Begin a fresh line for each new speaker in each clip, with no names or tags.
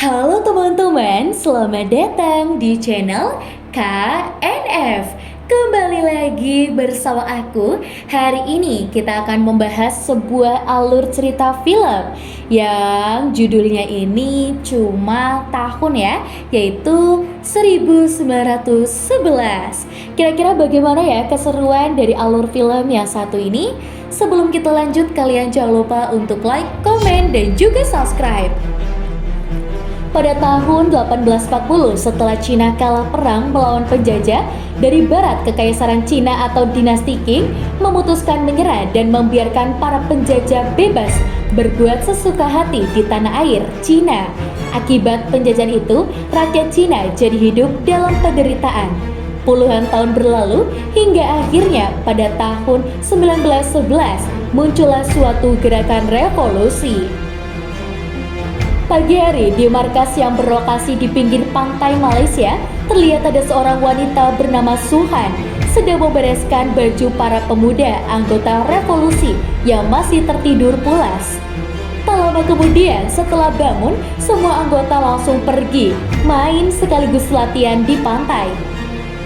Halo teman-teman, selamat datang di channel KNF. Kembali lagi bersama aku. Hari ini kita akan membahas sebuah alur cerita film yang judulnya ini cuma tahun ya, yaitu 1911. Kira-kira bagaimana ya keseruan dari alur film yang satu ini? Sebelum kita lanjut, kalian jangan lupa untuk like, komen, dan juga subscribe. Pada tahun 1840, setelah Cina kalah perang melawan penjajah dari barat, Kekaisaran Cina atau dinasti Qing memutuskan menyerah dan membiarkan para penjajah bebas berbuat sesuka hati di tanah air Cina. Akibat penjajahan itu, rakyat Cina jadi hidup dalam penderitaan. Puluhan tahun berlalu hingga akhirnya pada tahun 1911 muncullah suatu gerakan revolusi. Pagi hari di markas yang berlokasi di pinggir pantai Malaysia, terlihat ada seorang wanita bernama Suhan sedang membereskan baju para pemuda anggota revolusi yang masih tertidur pulas. Tak lama kemudian setelah bangun, semua anggota langsung pergi main sekaligus latihan di pantai.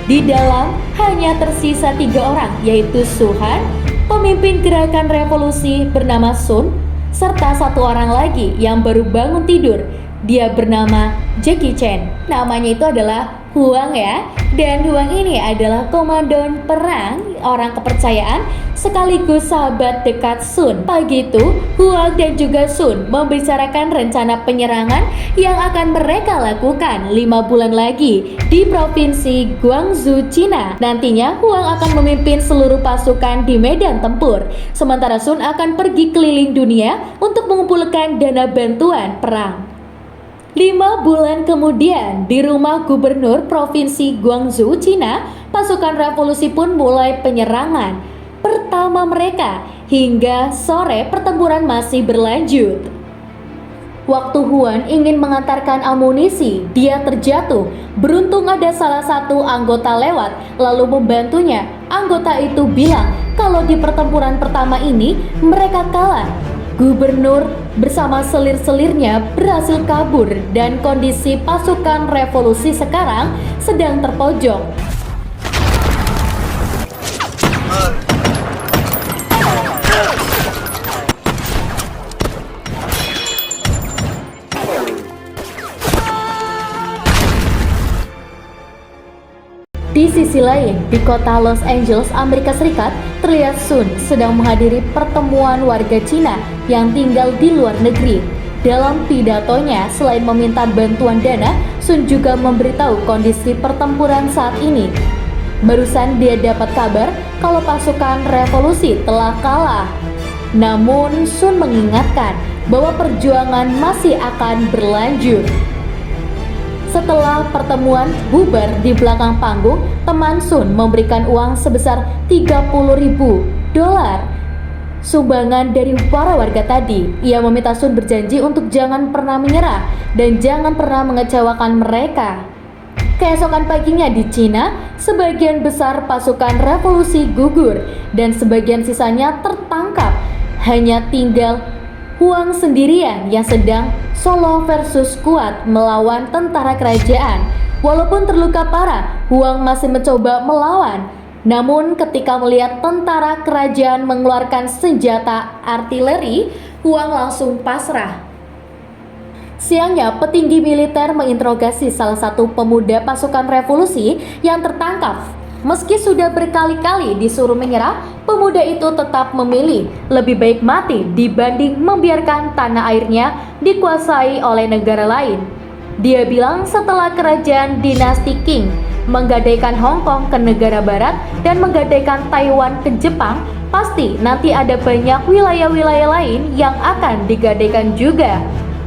Di dalam hanya tersisa 3 orang, yaitu Suhan, pemimpin gerakan revolusi bernama Sun, serta 1 orang lagi yang baru bangun tidur. Dia bernama Jackie Chan. Namanya itu adalah Huang ya. Dan Huang ini adalah komandan perang, orang kepercayaan sekaligus sahabat dekat Sun. Pagi itu, Huang dan juga Sun membicarakan rencana penyerangan yang akan mereka lakukan 5 bulan lagi di provinsi Guangzhou, Cina. Nantinya Huang akan memimpin seluruh pasukan di medan tempur, sementara Sun akan pergi keliling dunia untuk mengumpulkan dana bantuan perang. 5 bulan kemudian, di rumah gubernur provinsi Guangzhou, Cina, pasukan revolusi pun mulai penyerangan pertama mereka. Hingga sore pertempuran masih berlanjut. Waktu Huan ingin mengantarkan amunisi, dia terjatuh. Beruntung ada salah satu anggota lewat lalu membantunya. Anggota itu bilang kalau di pertempuran pertama ini mereka kalah. Gubernur bersama selir-selirnya berhasil kabur dan kondisi pasukan revolusi sekarang sedang terpojok. Di sisi lain, di kota Los Angeles, Amerika Serikat, terlihat Sun sedang menghadiri pertemuan warga Cina yang tinggal di luar negeri. Dalam pidatonya, selain meminta bantuan dana, Sun juga memberitahu kondisi pertempuran saat ini. Barusan dia dapat kabar kalau pasukan revolusi telah kalah. Namun, Sun mengingatkan bahwa perjuangan masih akan berlanjut. Setelah pertemuan bubar di belakang panggung, teman Sun memberikan uang sebesar $30.000 sumbangan dari para warga tadi. Ia meminta Sun berjanji untuk jangan pernah menyerah dan jangan pernah mengecewakan mereka. Keesokan paginya di Cina, sebagian besar pasukan revolusi gugur dan sebagian sisanya tertangkap. Hanya tinggal Huang sendirian yang sedang solo versus kuat melawan tentara kerajaan. Walaupun terluka parah, Huang masih mencoba melawan. Namun ketika melihat tentara kerajaan mengeluarkan senjata artileri, Huang langsung pasrah. Siangnya, petinggi militer menginterogasi salah satu pemuda pasukan revolusi yang tertangkap. Meski sudah berkali-kali disuruh menyerah, pemuda itu tetap memilih lebih baik mati dibanding membiarkan tanah airnya dikuasai oleh negara lain. Dia bilang setelah kerajaan dinasti Qing menggadaikan Hong Kong ke negara barat dan menggadaikan Taiwan ke Jepang, pasti nanti ada banyak wilayah-wilayah lain yang akan digadaikan juga.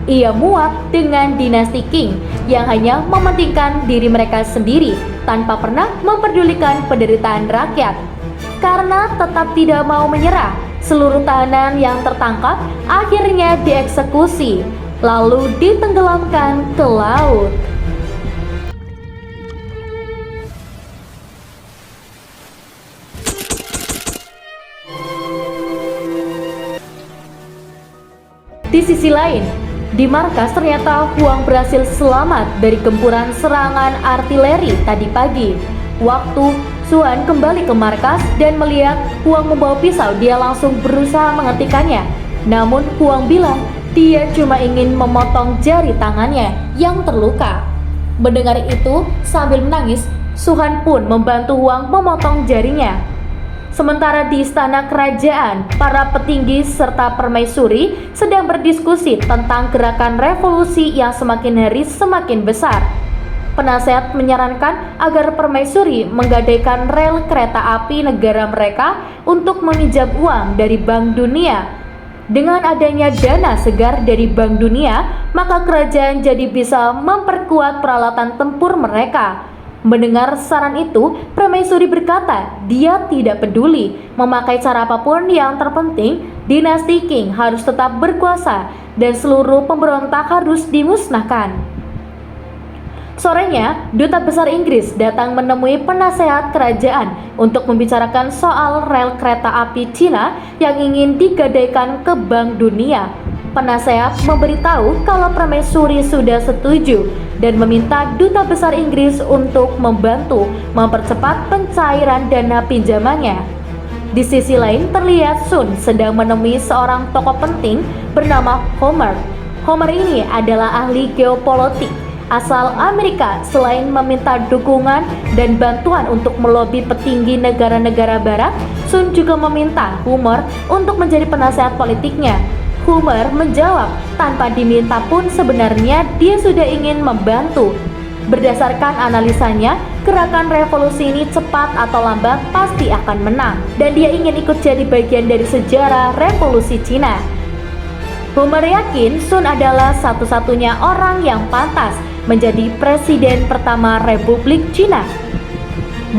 Ia muak dengan dinasti Qing yang hanya mementingkan diri mereka sendiri tanpa pernah memperdulikan penderitaan rakyat. Karena tetap tidak mau menyerah, seluruh tahanan yang tertangkap akhirnya dieksekusi, lalu ditenggelamkan ke laut. Di sisi lain, Di markas ternyata Huang berhasil selamat dari gempuran serangan artileri tadi pagi. Waktu Sun kembali ke markas dan melihat Huang membawa pisau, dia langsung berusaha menghentikannya. Namun Huang bilang dia cuma ingin memotong jari tangannya yang terluka. Mendengar itu, sambil menangis, Sun pun membantu Huang memotong jarinya. Sementara di istana kerajaan, para petinggi serta permaisuri sedang berdiskusi tentang gerakan revolusi yang semakin hari semakin besar. Penasehat menyarankan agar permaisuri menggadaikan rel kereta api negara mereka untuk meminjam uang dari Bank Dunia. Dengan adanya dana segar dari Bank Dunia, maka kerajaan jadi bisa memperkuat peralatan tempur mereka. Mendengar saran itu, permaisuri berkata dia tidak peduli memakai cara apapun, yang terpenting dinasti Qing harus tetap berkuasa dan seluruh pemberontak harus dimusnahkan. Sorenya, Duta Besar Inggris datang menemui penasehat kerajaan untuk membicarakan soal rel kereta api Cina yang ingin digadaikan ke Bank Dunia. Penasehat memberitahu kalau permaisuri sudah setuju dan meminta Duta Besar Inggris untuk membantu mempercepat pencairan dana pinjamannya. Di sisi lain, terlihat Sun sedang menemui seorang tokoh penting bernama Homer. Homer ini adalah ahli geopolitik asal Amerika. Selain meminta dukungan dan bantuan untuk melobi petinggi negara-negara barat, Sun juga meminta Homer untuk menjadi penasehat politiknya. Homer menjawab tanpa diminta pun sebenarnya dia sudah ingin membantu. Berdasarkan analisanya, gerakan revolusi ini cepat atau lambat pasti akan menang dan dia ingin ikut jadi bagian dari sejarah revolusi Cina. Homer yakin Sun adalah satu-satunya orang yang pantas menjadi presiden pertama Republik Cina.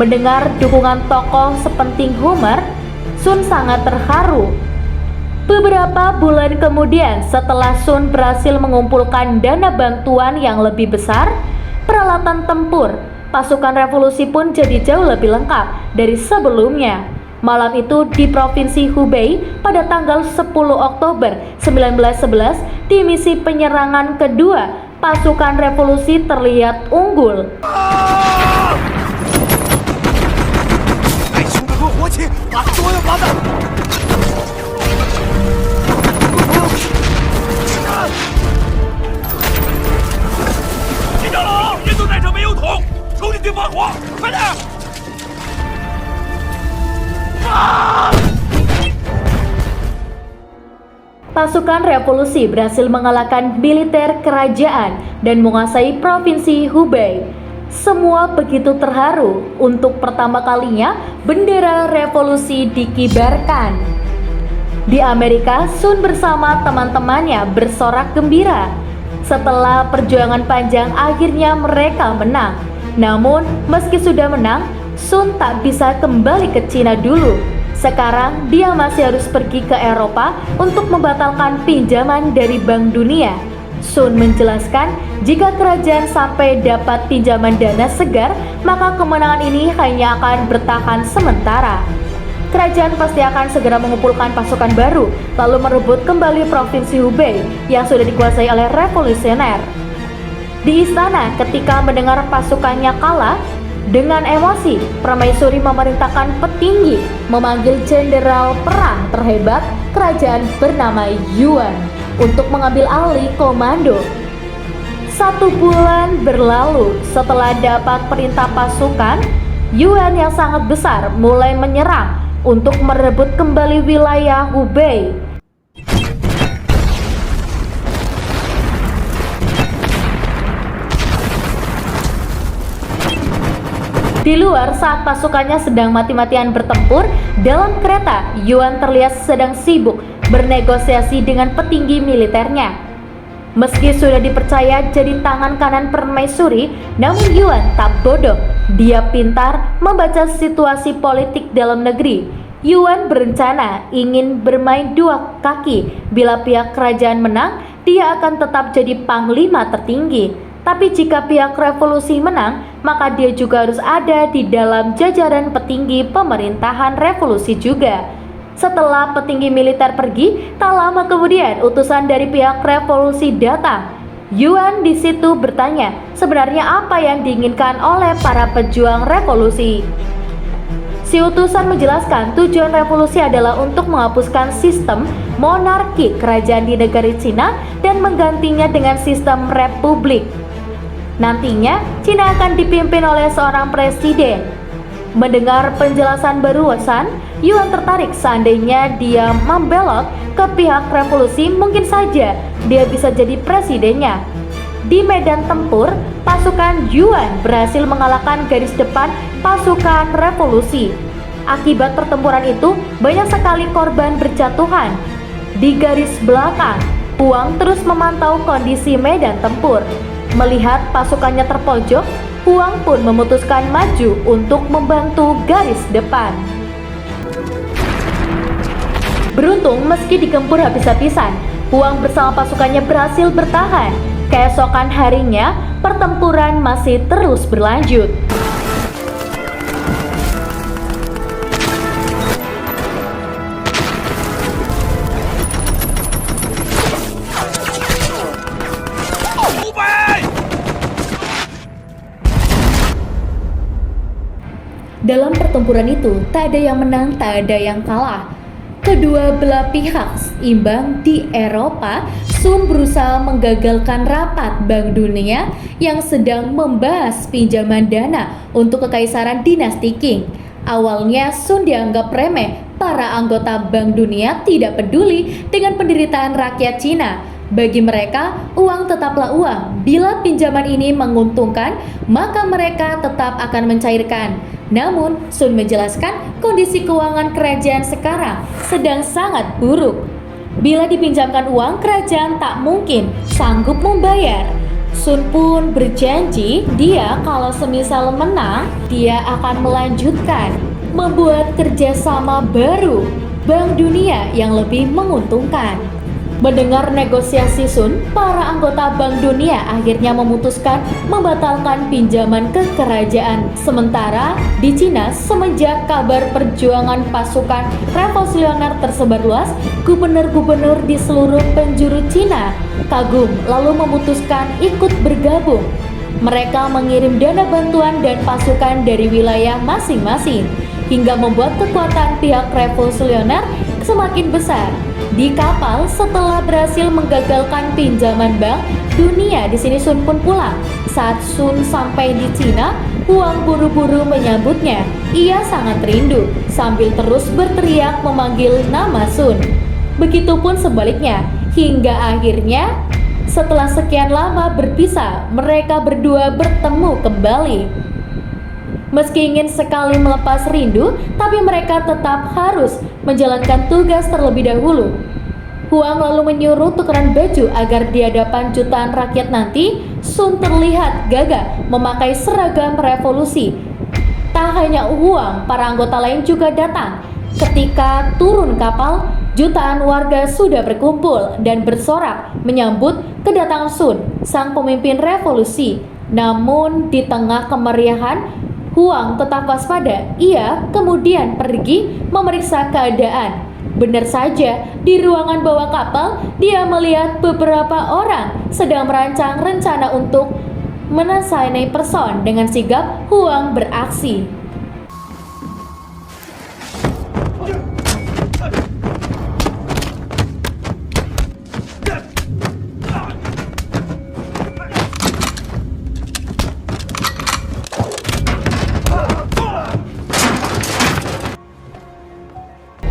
Mendengar dukungan tokoh sepenting Homer, Sun sangat terharu. Beberapa bulan kemudian, setelah Sun berhasil mengumpulkan dana bantuan yang lebih besar, peralatan tempur pasukan revolusi pun jadi jauh lebih lengkap dari sebelumnya. Malam itu di Provinsi Hubei pada tanggal 10 Oktober 1911, di misi penyerangan kedua, pasukan revolusi terlihat unggul. Pasukan revolusi berhasil mengalahkan militer kerajaan dan menguasai Provinsi Hubei. Semua begitu terharu. Untuk pertama kalinya bendera revolusi dikibarkan. Di Amerika, Sun bersama teman-temannya bersorak gembira. Setelah perjuangan panjang, akhirnya mereka menang. Namun, meski sudah menang, Sun tak bisa kembali ke Cina dulu. Sekarang dia masih harus pergi ke Eropa untuk membatalkan pinjaman dari Bank Dunia. Sun menjelaskan jika kerajaan sampai dapat pinjaman dana segar, maka kemenangan ini hanya akan bertahan sementara. Kerajaan pasti akan segera mengumpulkan pasukan baru, lalu merebut kembali Provinsi Hubei yang sudah dikuasai oleh revolusioner. Di istana, ketika mendengar pasukannya kalah, dengan emosi, permaisuri memerintahkan petinggi memanggil jenderal perang terhebat kerajaan bernama Yuan untuk mengambil alih komando. 1 bulan berlalu setelah dapat perintah pasukan, Yuan yang sangat besar mulai menyerang untuk merebut kembali wilayah Hubei. Di luar, saat pasukannya sedang mati-matian bertempur dalam kereta, Yuan terlihat sedang sibuk bernegosiasi dengan petinggi militernya. Meski sudah dipercaya jadi tangan kanan permaisuri, namun Yuan tak bodoh. Dia pintar membaca situasi politik dalam negeri. Yuan berencana ingin bermain dua kaki. Bila pihak kerajaan menang, dia akan tetap jadi panglima tertinggi. Tapi jika pihak revolusi menang, maka dia juga harus ada di dalam jajaran petinggi pemerintahan revolusi juga. Setelah petinggi militer pergi, tak lama kemudian utusan dari pihak revolusi datang. Yuan di situ bertanya, sebenarnya apa yang diinginkan oleh para pejuang revolusi? Si utusan menjelaskan tujuan revolusi adalah untuk menghapuskan sistem monarki kerajaan di negara Cina dan menggantinya dengan sistem republik. Nantinya, Cina akan dipimpin oleh seorang presiden. Mendengar penjelasan barusan, Yuan tertarik. Seandainya dia membelok ke pihak revolusi, mungkin saja dia bisa jadi presidennya. Di medan tempur, pasukan Yuan berhasil mengalahkan garis depan pasukan revolusi. Akibat pertempuran itu, banyak sekali korban berjatuhan. Di garis belakang, Huang terus memantau kondisi medan tempur. Melihat pasukannya terpojok, Huang pun memutuskan maju untuk membantu garis depan. Beruntung meski digempur habis-habisan, Huang bersama pasukannya berhasil bertahan. Keesokan harinya, pertempuran masih terus berlanjut. Dalam pertempuran itu, tak ada yang menang, tak ada yang kalah. Kedua belah pihak imbang. Di Eropa, Sun berusaha menggagalkan rapat Bank Dunia yang sedang membahas pinjaman dana untuk kekaisaran dinasti Qing. Awalnya Sun dianggap remeh. Para anggota Bank Dunia tidak peduli dengan penderitaan rakyat Cina. Bagi mereka, uang tetaplah uang. Bila pinjaman ini menguntungkan, maka mereka tetap akan mencairkan. Namun, Sun menjelaskan kondisi keuangan kerajaan sekarang sedang sangat buruk. Bila dipinjamkan uang, kerajaan tak mungkin sanggup membayar. Sun pun berjanji dia kalau semisal menang, dia akan melanjutkan membuat kerjasama baru Bank Dunia yang lebih menguntungkan. Mendengar negosiasi Sun, para anggota Bank Dunia akhirnya memutuskan membatalkan pinjaman ke kerajaan. Sementara di Cina, semenjak kabar perjuangan pasukan revolusioner tersebar luas, gubernur-gubernur di seluruh penjuru Cina kagum lalu memutuskan ikut bergabung. Mereka mengirim dana bantuan dan pasukan dari wilayah masing-masing hingga membuat kekuatan pihak revolusioner semakin besar. Di kapal, setelah berhasil menggagalkan pinjaman Bank Dunia, di sini Sun pun pulang. Saat Sun sampai di Cina, Huang buru-buru menyambutnya. Ia sangat rindu sambil terus berteriak memanggil nama Sun. Begitupun sebaliknya, hingga akhirnya setelah sekian lama berpisah, mereka berdua bertemu kembali. Meski ingin sekali melepas rindu, tapi mereka tetap harus menjalankan tugas terlebih dahulu. Huang lalu menyuruh tukeran baju agar di hadapan jutaan rakyat nanti, Sun terlihat gagah memakai seragam revolusi. Tak hanya Huang, para anggota lain juga datang. Ketika turun kapal, jutaan warga sudah berkumpul dan bersorak menyambut kedatangan Sun, sang pemimpin revolusi. Namun di tengah kemeriahan, Huang tetap waspada. Ia kemudian pergi memeriksa keadaan. Benar saja, di ruangan bawah kapal, dia melihat beberapa orang sedang merancang rencana untuk menasanai person. Dengan sigap, Huang beraksi.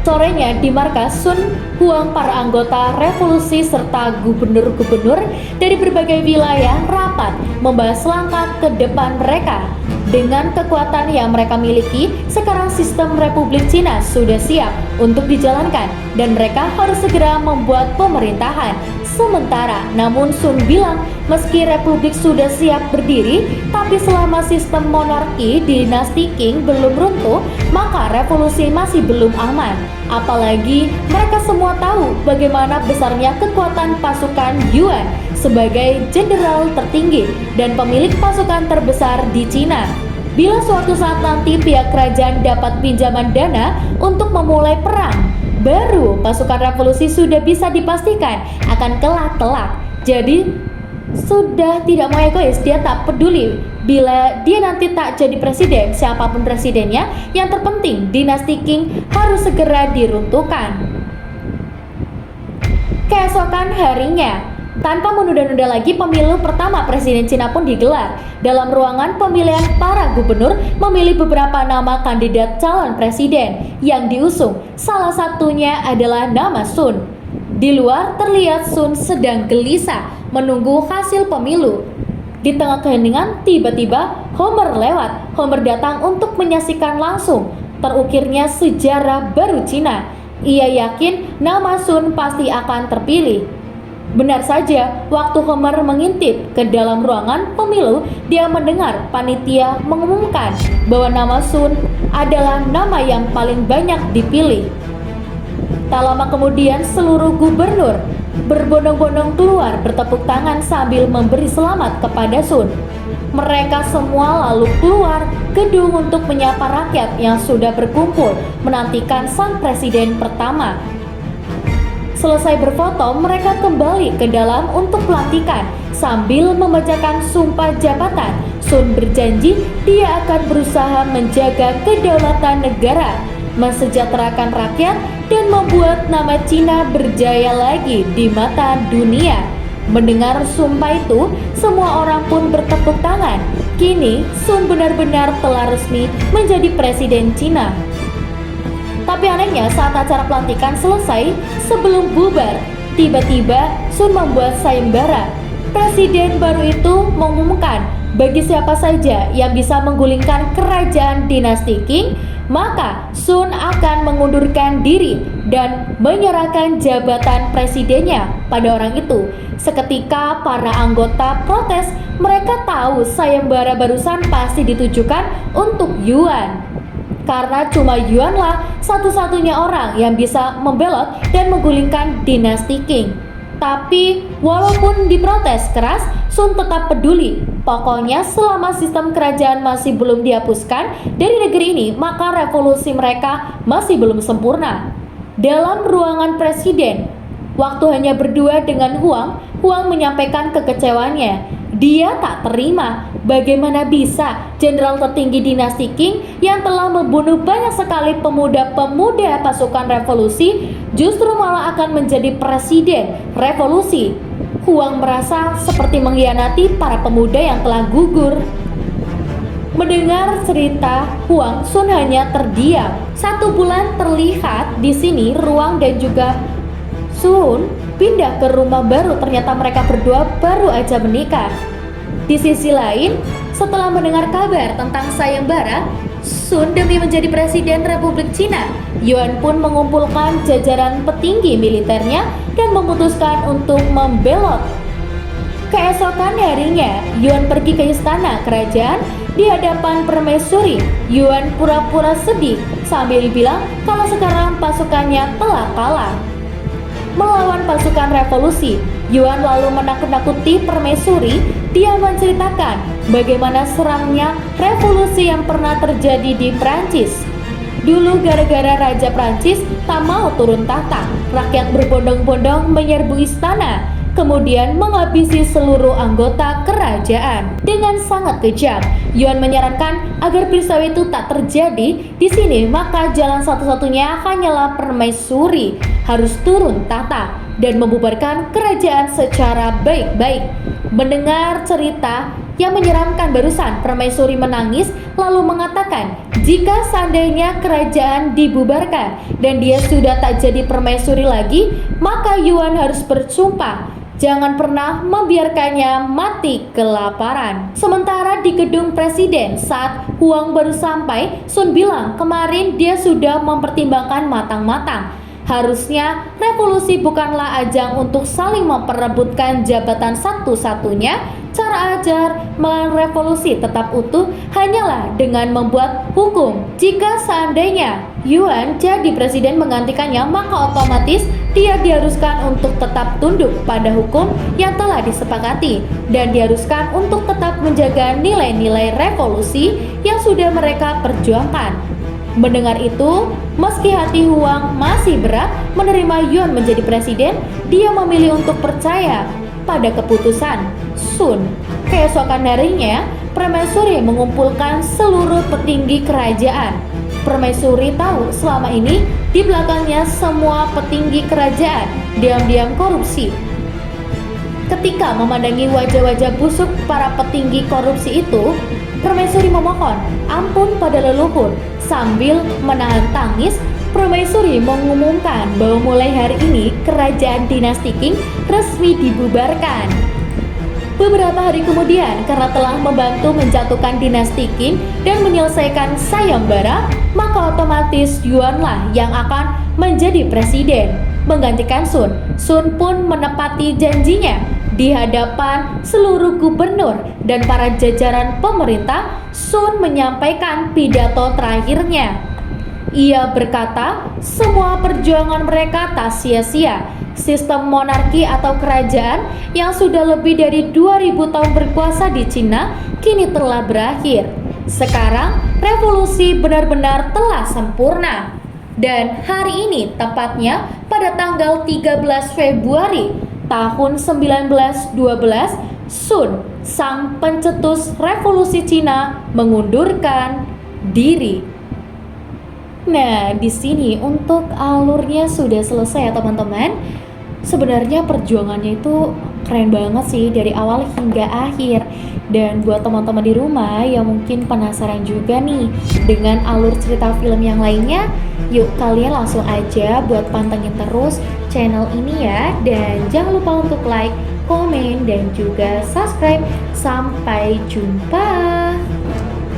Sorenya di markas Sun, Huang, para anggota revolusi serta gubernur-gubernur dari berbagai wilayah rapat membahas langkah ke depan mereka. Dengan kekuatan yang mereka miliki, sekarang sistem Republik Cina sudah siap untuk dijalankan dan mereka harus segera membuat pemerintahan. Sementara, namun Sun bilang meski Republik sudah siap berdiri, tapi selama sistem monarki dinasti Qing belum runtuh, maka revolusi masih belum aman. Apalagi mereka semua tahu bagaimana besarnya kekuatan pasukan Yuan sebagai jenderal tertinggi dan pemilik pasukan terbesar di Cina. Bila suatu saat nanti pihak kerajaan dapat pinjaman dana untuk memulai perang, baru pasukan revolusi sudah bisa dipastikan akan kalah telak. Jadi sudah tidak mau egois, dia tak peduli bila dia nanti tak jadi presiden, siapapun presidennya, yang terpenting dinasti Qing harus segera diruntuhkan. Keesokan harinya, tanpa menunda-nunda lagi, pemilu pertama presiden Cina pun digelar. Dalam ruangan pemilihan, para gubernur memilih beberapa nama kandidat calon presiden yang diusung. Salah satunya adalah nama Sun. Di luar terlihat Sun sedang gelisah menunggu hasil pemilu. Di tengah keheningan, tiba-tiba Homer lewat. Homer datang untuk menyaksikan langsung terukirnya sejarah baru Cina. Ia yakin nama Sun pasti akan terpilih. Benar saja, waktu Homer mengintip ke dalam ruangan pemilu, dia mendengar panitia mengumumkan bahwa nama Sun adalah nama yang paling banyak dipilih. Tak lama kemudian, seluruh gubernur berbondong-bondong keluar bertepuk tangan sambil memberi selamat kepada Sun. Mereka semua lalu keluar gedung untuk menyapa rakyat yang sudah berkumpul menantikan sang presiden pertama. Selesai berfoto, mereka kembali ke dalam untuk pelantikan sambil membacakan sumpah jabatan. Sun berjanji dia akan berusaha menjaga kedaulatan negara, mensejahterakan rakyat, dan membuat nama Cina berjaya lagi di mata dunia. Mendengar sumpah itu, semua orang pun bertepuk tangan. Kini, Sun benar-benar telah resmi menjadi presiden Cina. Tapi anehnya, saat acara pelantikan selesai, sebelum bubar, tiba-tiba Sun membuat sayembara. Presiden baru itu mengumumkan bagi siapa saja yang bisa menggulingkan kerajaan dinasti Qing, maka Sun akan mengundurkan diri dan menyerahkan jabatan presidennya pada orang itu. Seketika para anggota protes, mereka tahu sayembara barusan pasti ditujukan untuk Yuan. Karena cuma Yuanlah satu-satunya orang yang bisa membelot dan menggulingkan dinasti Qing. Tapi walaupun diprotes keras, Sun tetap peduli. Pokoknya selama sistem kerajaan masih belum dihapuskan dari negeri ini, maka revolusi mereka masih belum sempurna. Dalam ruangan presiden, waktu hanya berdua dengan Huang, Huang menyampaikan kekecewaannya. Dia tak terima bagaimana bisa jenderal tertinggi dinasti Qing yang telah membunuh banyak sekali pemuda-pemuda pasukan revolusi justru malah akan menjadi presiden revolusi. Huang merasa seperti mengkhianati para pemuda yang telah gugur. Mendengar cerita Huang, Sun hanya terdiam. 1 bulan terlihat di sini Ruang dan juga Sun pindah ke rumah baru. Ternyata mereka berdua baru aja menikah. Di sisi lain, setelah mendengar kabar tentang sayembara Sun demi menjadi presiden Republik Cina, Yuan pun mengumpulkan jajaran petinggi militernya dan memutuskan untuk membelot. Keesokan harinya, Yuan pergi ke istana kerajaan. Di hadapan permaisuri, Yuan pura-pura sedih sambil bilang kalau sekarang pasukannya telah kalah melawan pasukan revolusi. Yuan lalu menakut-nakuti permaisuri. Dia menceritakan bagaimana serangnya revolusi yang pernah terjadi di Prancis. Dulu gara-gara Raja Prancis tak mau turun tahta, rakyat berbondong-bondong menyerbu istana, kemudian menghabisi seluruh anggota kerajaan. Dengan sangat kejam, Yuan menyarankan agar peristiwa itu tak terjadi di sini, maka jalan satu-satunya hanyalah permaisuri harus turun tahta dan membubarkan kerajaan secara baik-baik. Mendengar cerita yang menyeramkan barusan, permaisuri menangis lalu mengatakan jika seandainya kerajaan dibubarkan dan dia sudah tak jadi permaisuri lagi, maka Yuan harus bersumpah jangan pernah membiarkannya mati kelaparan. Sementara di gedung presiden, saat Huang baru sampai, Sun bilang kemarin dia sudah mempertimbangkan matang-matang. Harusnya revolusi bukanlah ajang untuk saling memperebutkan jabatan satu-satunya. Cara ajar merevolusi tetap utuh hanyalah dengan membuat hukum. Jika seandainya Yuan jadi presiden menggantikannya, maka otomatis dia diharuskan untuk tetap tunduk pada hukum yang telah disepakati dan diharuskan untuk tetap menjaga nilai-nilai revolusi yang sudah mereka perjuangkan. Mendengar itu, meski hati Huang masih berat menerima Yon menjadi presiden, dia memilih untuk percaya pada keputusan Sun. Keesokan harinya, Permaisuri mengumpulkan seluruh petinggi kerajaan. Permaisuri tahu selama ini di belakangnya semua petinggi kerajaan diam-diam korupsi. Ketika memandangi wajah-wajah busuk para petinggi korupsi itu, Permaisuri memohon ampun pada leluhur. Sambil menahan tangis, Permaisuri mengumumkan bahwa mulai hari ini kerajaan dinasti Qing resmi dibubarkan. Beberapa hari kemudian, karena telah membantu menjatuhkan dinasti Qing dan menyelesaikan sayembara, maka otomatis Yuanlah yang akan menjadi presiden menggantikan Sun. Sun pun menepati janjinya di hadapan seluruh gubernur dan para jajaran pemerintah. Sun menyampaikan pidato terakhirnya. Ia berkata, semua perjuangan mereka tak sia-sia. Sistem monarki atau kerajaan yang sudah lebih dari 2000 tahun berkuasa di Cina kini telah berakhir. Sekarang revolusi benar-benar telah sempurna. Dan hari ini tepatnya pada tanggal 13 Februari tahun 1912, Sun, sang pencetus revolusi Cina, mengundurkan diri. Nah, di sini untuk alurnya sudah selesai ya teman-teman. Sebenarnya perjuangannya itu keren banget sih dari awal hingga akhir. Dan buat teman-teman di rumah yang mungkin penasaran juga nih dengan alur cerita film yang lainnya, yuk kalian langsung aja buat pantengin terus channel ini ya. Dan jangan lupa untuk like, komen, dan juga subscribe. Sampai jumpa.